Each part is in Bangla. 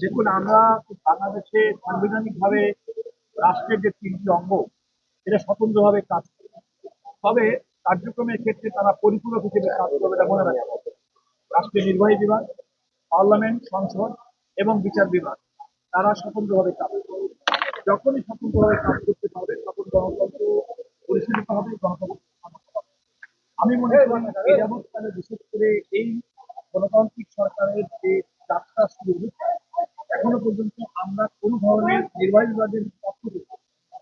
দেখুন, আমরা বাংলাদেশে সাংবিধানিকভাবে রাষ্ট্রের যে তিনটি অঙ্গ, এটা স্বতন্ত্রভাবে কাজ করে। তবে কার্যক্রমের ক্ষেত্রে তারা পরিপূরক হিসেবে কাজ করবে, এটা মনে রাখা হবে। রাষ্ট্রের নির্বাহী বিভাগ, পার্লামেন্ট, সংসদ এবং বিচার বিভাগ, তারা স্বতন্ত্রভাবে কাজ করবে। যখনই স্বতন্ত্রভাবে কাজ করতে পারবে তখন গণতন্ত্র পরিচালিত হবে, গণতন্ত্র স্থাপন হবে। আমি মনে করি এই যাবৎকালে বিশেষ করে এই গণতান্ত্রিক সরকারের যে যাত্রা শুরু হয়েছে, এখনো পর্যন্ত আমরা কোনো ধরনের নির্বাহী বিভাগের পক্ষ থেকে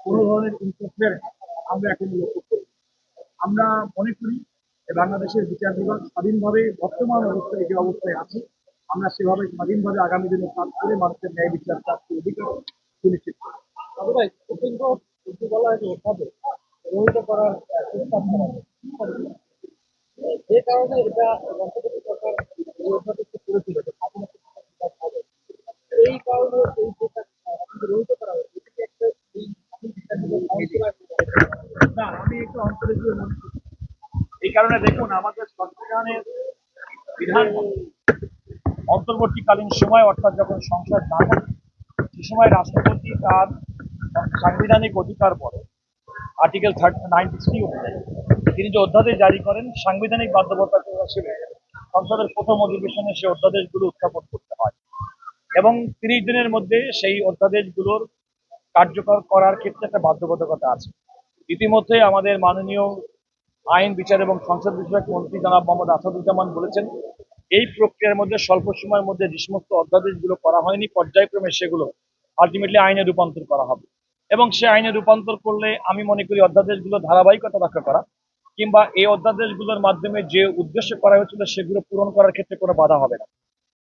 কোনো ধরনের ইন্টারফিয়ারেন্স আমরা এখনো লক্ষ্য করি। আমরা মনে করি যে বাংলাদেশের বিচার বিভাগ স্বাধীনভাবে বর্তমান অবস্থায় যে অবস্থায় আছে, আমরা সেভাবে স্বাধীনভাবে আগামী দিনে কাজ করে মানুষের ন্যায় বিচার প্রাপ্তির অধিকার সুনিশ্চিত করি। তবে ভাই, সুপ্রিম কোর্ট যদি বলা হয় যে এভাবে রহিত করার প্রস্তাব করা হয়, যে কারণে এটা অন্তর্বর্তী সরকার এই অধ্যাদেশটি করেছিল যে স্বাধীনতা বিচার হবে। এই কারণে এই যেটা রহিত করা হয়েছে, এটা কি একটা এই স্বাধীন বিচার না, আমি একটু অন্তরে গিয়ে মনে করি। এই কারণে দেখুন, আমাদের সংবিধানের বিধান অন্তর্বর্তীকালীন সময়, অর্থাৎ যখন সংসদ না থাকে সে সময় রাষ্ট্রপতি তার সাংবিধানিক অধিকার পরে আর্টিকেল 93 অনুযায়ী তিনি যে অধ্যাদেশ জারি করেন, সাংবিধানিক বাধ্যবাধকতা হিসেবে সংসদের প্রথম অধিবেশনে সে অধ্যাদেশগুলো উত্থাপন করতে হয় এবং 30 দিনের মধ্যে সেই অধ্যাদেশগুলোর কার্যকর করার ক্ষেত্রে একটা বাধ্যবাধকতা আছে। ইতিমধ্যে আমাদের মাননীয় আইন, বিচার এবং সংসদ বিষয়ক মন্ত্রী জনাব মোহাম্মদ আসাদুজ্জামান বলেছেন, এই প্রক্রিয়ার মধ্যে স্বল্প সময়ের মধ্যে যে সমস্ত অধ্যাদেশগুলো করা হয়নি, পর্যায়ক্রমে সেগুলো আলটিমেটলি আইনে রূপান্তর করা হবে। এবং সে আইনে রূপান্তর করলে আমি মনে করি অধ্যাদেশগুলো ধারাবাহিকতা রক্ষা করা কিংবা এই অধ্যাদেশগুলোর মাধ্যমে যে উদ্দেশ্য করা হয়েছিল সেগুলো পূরণ করার ক্ষেত্রে কোনো বাধা হবে না।